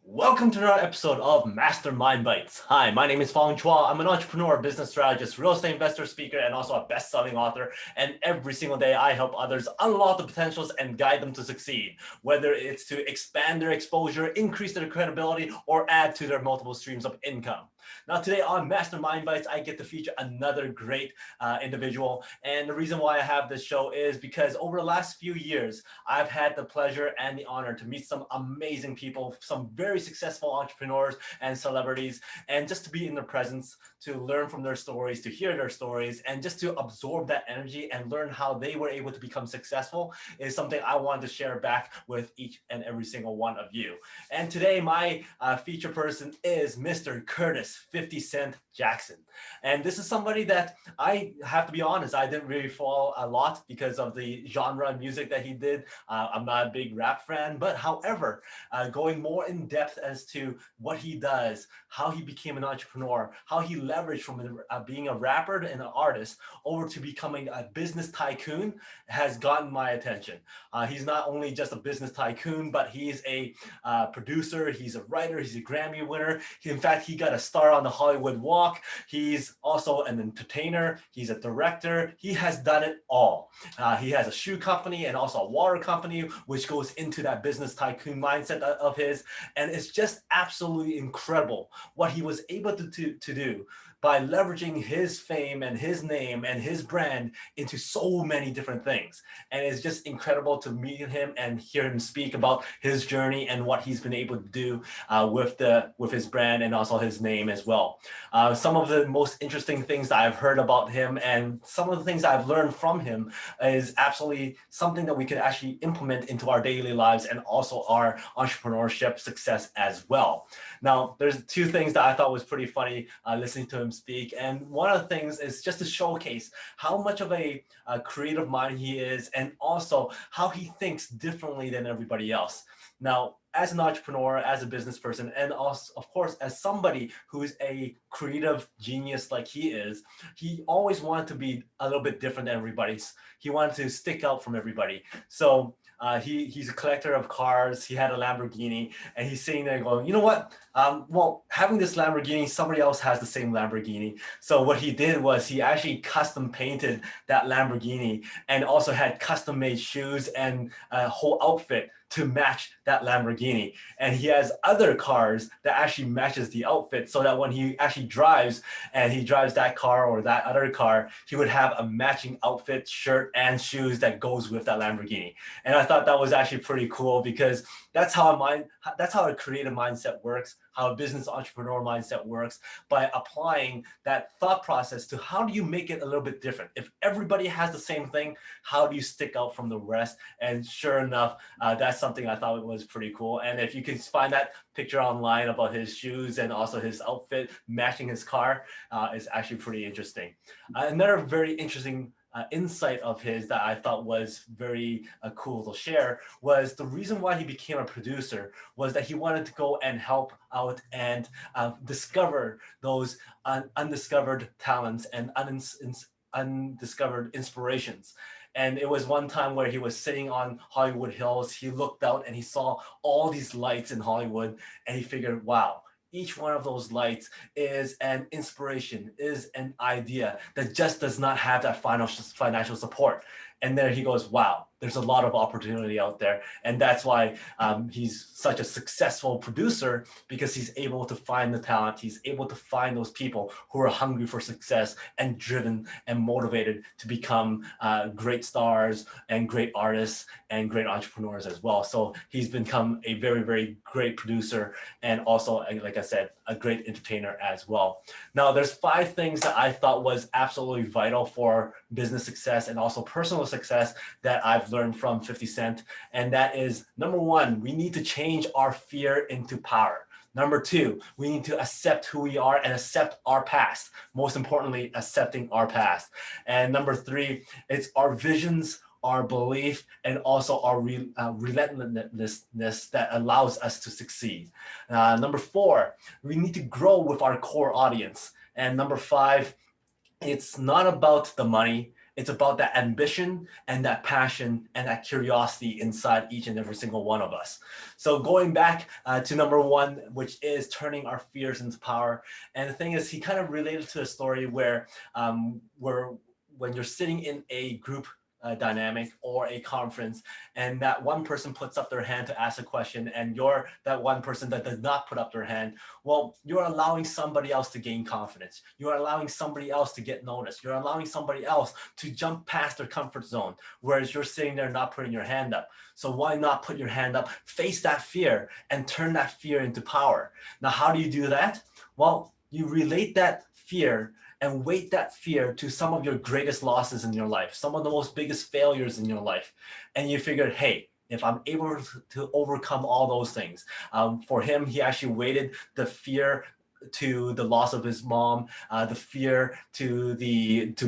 Welcome to another episode of Mastermind Bites. Hi, my name is Fong. I'm an entrepreneur, business strategist, real estate investor, speaker, and also a best-selling author. And every single day, I help others unlock the potentials and guide them to succeed, whether it's to expand their exposure, increase their credibility, or add to their multiple streams of income. Now, today on Mastermind Bites, I get to feature another great individual. And the reason why I have this show is because over the last few years, I've had the pleasure and the honor to meet some amazing people, some very successful entrepreneurs and celebrities, and just to be in their presence, to learn from their stories, to hear their stories, and just to absorb that energy and learn how they were able to become successful is something I wanted to share back with each and every single one of you. And today, my feature person is Mr. Curtis 50 Cent Jackson. And this is somebody that I have to be honest, I didn't really follow a lot because of the genre of music that he did. I'm not a big rap fan, but however, going more in depth as to what he does, how he became an entrepreneur, how he leveraged from being a rapper and an artist over to becoming a business tycoon has gotten my attention. He's not only just a business tycoon, but he's a producer, he's a writer, he's a Grammy winner. In fact, he got a star on the Hollywood Walk. He's also an entertainer. He's a director. He has done it all. He has a shoe company and also a water company, which goes into that business tycoon mindset of his. And it's just absolutely incredible what he was able to do by leveraging his fame and his name and his brand into so many different things. And it's just incredible to meet him and hear him speak about his journey and what he's been able to do with his brand and also his name as well. Some of the most interesting things that I've heard about him and some of the things I've learned from him is absolutely something that we can actually implement into our daily lives and also our entrepreneurship success as well. Now, there's two things that I thought was pretty funny listening to him speak. And one of the things is just to showcase how much of a creative mind he is and also how he thinks differently than everybody else. Now, as an entrepreneur, as a business person, and also, of course, as somebody who's a creative genius like he is, he always wanted to be a little bit different than everybody's. He wanted to stick out from everybody. So he's a collector of cars. He had a Lamborghini, and he's sitting there going, you know what? Well, having this Lamborghini, somebody else has the same Lamborghini. So what he did was he actually custom painted that Lamborghini and also had custom made shoes and a whole outfit to match that Lamborghini. And he has other cars that actually matches the outfit so that when he actually drives and he drives that car or that other car, he would have a matching outfit, shirt, and shoes that goes with that Lamborghini. And I thought that was actually pretty cool because that's how a creative mindset works, how a business entrepreneur mindset works, by applying that thought process to how do you make it a little bit different. If everybody has the same thing, how do you stick out from the rest? And sure enough, that's something I thought was pretty cool. And if you can find that picture online about his shoes and also his outfit matching his car, is actually pretty interesting. Another very interesting insight of his that I thought was very cool to share was the reason why he became a producer was that he wanted to go and help out and discover those undiscovered talents and undiscovered inspirations. And it was one time where he was sitting on Hollywood Hills. He looked out and he saw all these lights in Hollywood and he figured, wow, each one of those lights is an inspiration, is an idea that just does not have that financial support. And there he goes, wow, there's a lot of opportunity out there. And that's why he's such a successful producer, because he's able to find the talent. He's able to find those people who are hungry for success and driven and motivated to become great stars and great artists and great entrepreneurs as well. So he's become a very, very great producer and also, like I said, a great entertainer as well. Now, there's 5 things that I thought was absolutely vital for business success and also personal success that I've learned from 50 Cent. And that is, number 1, we need to change our fear into power. Number 2, we need to accept who we are and accept our past. Most importantly, accepting our past. And number 3, it's our visions, our belief, and also our relentlessness that allows us to succeed. Number 4, we need to grow with our core audience. And number 5, it's not about the money. It's about that ambition and that passion and that curiosity inside each and every single one of us. So going back to number one, which is turning our fears into power. And the thing is, he kind of related to a story where when you're sitting in a group dynamic or a conference, and that one person puts up their hand to ask a question, and you're that one person that does not put up their hand, well, you're allowing somebody else to gain confidence. You're allowing somebody else to get noticed. You're allowing somebody else to jump past their comfort zone, whereas you're sitting there not putting your hand up. So why not put your hand up, face that fear, and turn that fear into power? Now, how do you do that? Well, you relate that fear and weight that fear to some of your greatest losses in your life, some of the most biggest failures in your life. And you figured, hey, if I'm able to overcome all those things, for him, he actually weighted the fear to the loss of his mom, the fear to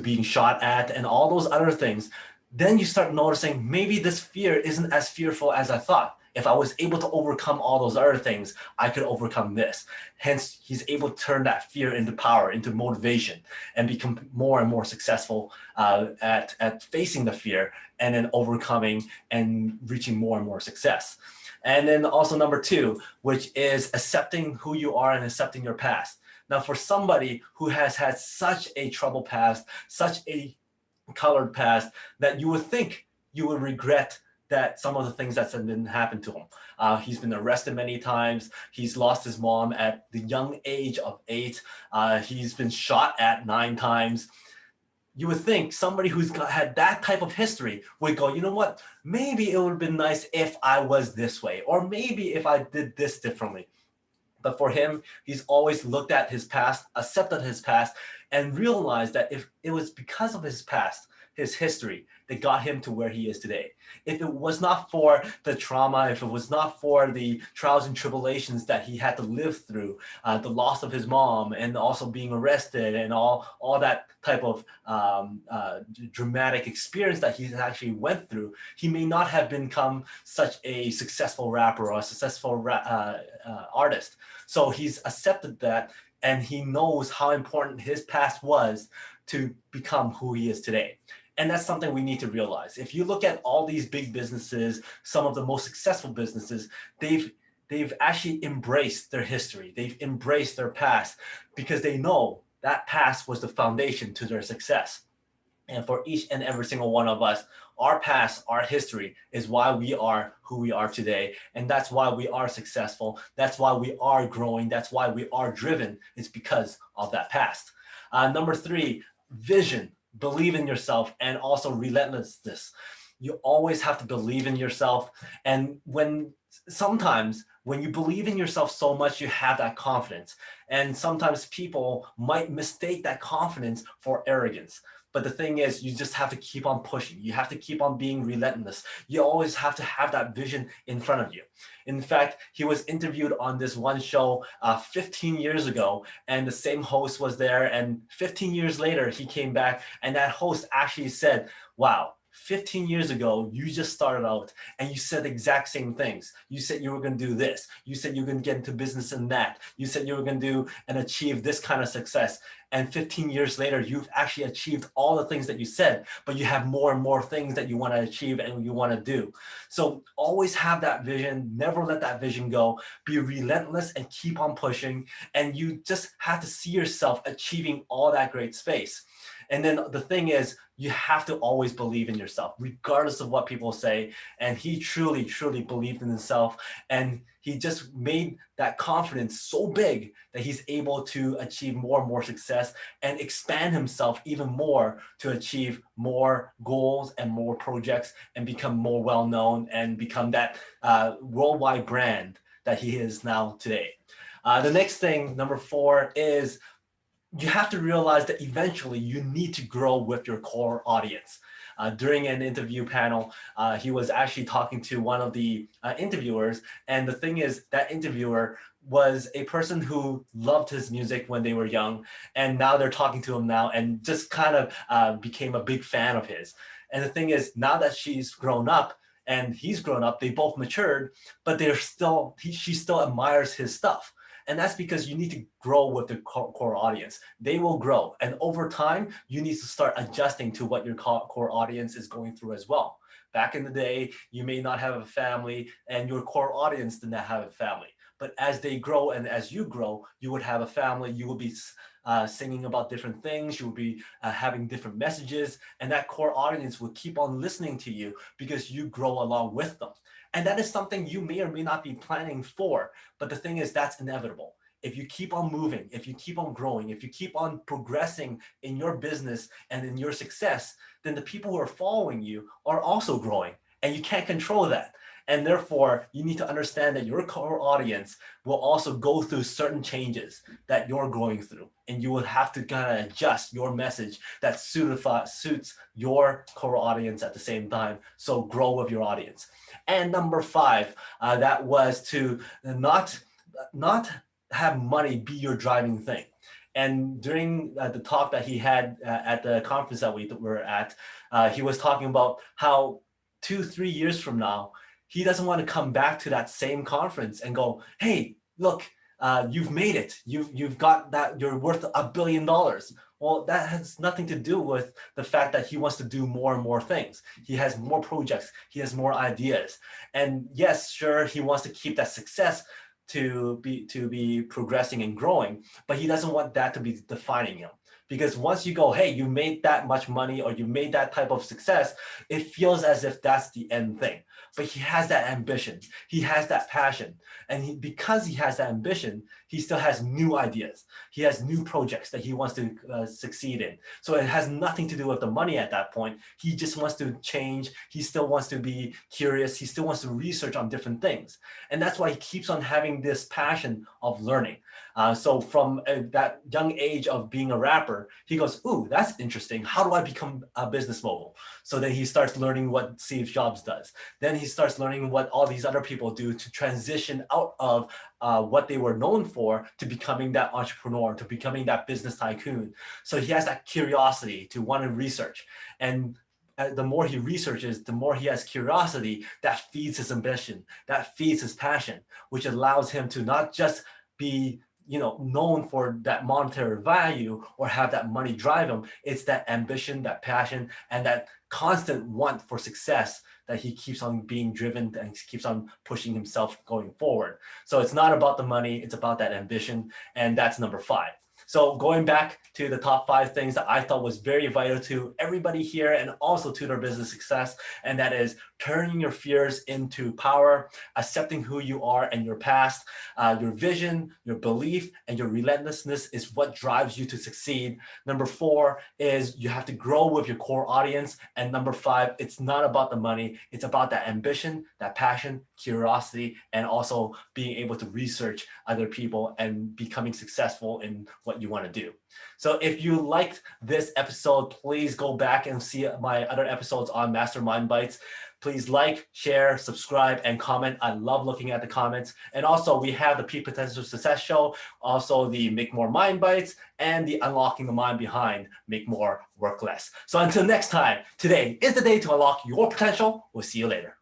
being shot at, and all those other things. Then you start noticing maybe this fear isn't as fearful as I thought. If I was able to overcome all those other things, I could overcome this. Hence, he's able to turn that fear into power, into motivation, and become more and more successful at facing the fear and then overcoming and reaching more and more success. And then also number two, which is accepting who you are and accepting your past. Now, for somebody who has had such a troubled past, such a colored past, that you would think you would regret that some of the things that didn't happen to him. He's been arrested many times. He's lost his mom at the young age of 8. He's been shot at 9 times. You would think somebody who's had that type of history would go, you know what, maybe it would have been nice if I was this way, or maybe if I did this differently. But for him, he's always looked at his past, accepted his past, and realized that if it was because of his past, his history, that got him to where he is today. If it was not for the trauma, if it was not for the trials and tribulations that he had to live through, the loss of his mom, and also being arrested, and all that type of dramatic experience that he actually went through, he may not have become such a successful rapper or a successful artist. So he's accepted that, and he knows how important his past was to become who he is today. And that's something we need to realize. If you look at all these big businesses, some of the most successful businesses, they've actually embraced their history. They've embraced their past because they know that past was the foundation to their success. And for each and every single one of us, our past, our history is why we are who we are today. And that's why we are successful. That's why we are growing. That's why we are driven. It's because of that past. Number 3, vision. Believe in yourself, and also relentlessness. You always have to believe in yourself. And sometimes when you believe in yourself so much, you have that confidence. And sometimes people might mistake that confidence for arrogance. But the thing is, you just have to keep on pushing. You have to keep on being relentless. You always have to have that vision in front of you. In fact, he was interviewed on this one show 15 years ago, and the same host was there. And 15 years later, he came back, and that host actually said, wow, 15 years ago, you just started out and you said the exact same things. You said you were going to do this. You said you were going to get into business and that. You said you were going to do and achieve this kind of success. And 15 years later, you've actually achieved all the things that you said, but you have more and more things that you want to achieve and you want to do. So always have that vision. Never let that vision go. Be relentless and keep on pushing. And you just have to see yourself achieving all that great space. And then the thing is, you have to always believe in yourself, regardless of what people say. And he truly, truly believed in himself. And he just made that confidence so big that he's able to achieve more and more success and expand himself even more to achieve more goals and more projects and become more well-known and become that worldwide brand that he is now today. The next thing, number 4, is you have to realize that eventually you need to grow with your core audience. During an interview panel, he was actually talking to one of the interviewers. And the thing is, that interviewer was a person who loved his music when they were young. And now they're talking to him now and just kind of became a big fan of his. And the thing is, now that she's grown up and he's grown up, they both matured, but she still admires his stuff. And that's because you need to grow with the core audience. They will grow. And over time, you need to start adjusting to what your core audience is going through as well. Back in the day, you may not have a family and your core audience did not have a family. But as they grow and as you grow, you would have a family, you will be singing about different things, you will be having different messages, and that core audience will keep on listening to you because you grow along with them. And that is something you may or may not be planning for, but the thing is that's inevitable. If you keep on moving, if you keep on growing, if you keep on progressing in your business and in your success, then the people who are following you are also growing, and you can't control that. And therefore, you need to understand that your core audience will also go through certain changes that you're going through. And you will have to kind of adjust your message that suits your core audience at the same time. So grow with your audience. And number 5, that was to not have money be your driving thing. And during the talk that he had at the conference that we were at, he was talking about how 2-3 years from now, he doesn't want to come back to that same conference and go, hey, look, you've made it. You've got that, you're worth $1 billion. Well, that has nothing to do with the fact that he wants to do more and more things. He has more projects. He has more ideas. And yes, sure, he wants to keep that success to be progressing and growing, but he doesn't want that to be defining him. Because once you go, hey, you made that much money or you made that type of success, it feels as if that's the end thing. But he has that ambition. He has that passion. And because he has that ambition, he still has new ideas. He has new projects that he wants to succeed in. So it has nothing to do with the money at that point. He just wants to change. He still wants to be curious. He still wants to research on different things. And that's why he keeps on having this passion of learning. So from that young age of being a rapper, he goes, ooh, that's interesting. How do I become a business mogul? So then he starts learning what Steve Jobs does. Then he starts learning what all these other people do to transition out of what they were known for to becoming that entrepreneur, to becoming that business tycoon. So he has that curiosity to want to research. And the more he researches, the more he has curiosity that feeds his ambition, that feeds his passion, which allows him to not just be known for that monetary value or have that money drive him. It's that ambition, that passion, and that constant want for success that he keeps on being driven and keeps on pushing himself going forward. So it's not about the money, it's about that ambition. And that's number 5. So going back to the top 5 things that I thought was very vital to everybody here and also to their business success, and that is turning your fears into power, accepting who you are and your past, your vision, your belief, and your relentlessness is what drives you to succeed. Number 4 is you have to grow with your core audience. And number 5, it's not about the money, it's about that ambition, that passion, curiosity, and also being able to research other people and becoming successful in what you want to do. So if you liked this episode, please go back and see my other episodes on Mastermind Bites. Please like, share, subscribe, and comment. I love looking at the comments. And also we have the Peak Potential Success Show, also the Make More Mind Bites, and the Unlocking the Mind Behind Make More Work Less. So until next time, today is the day to unlock your potential. We'll see you later.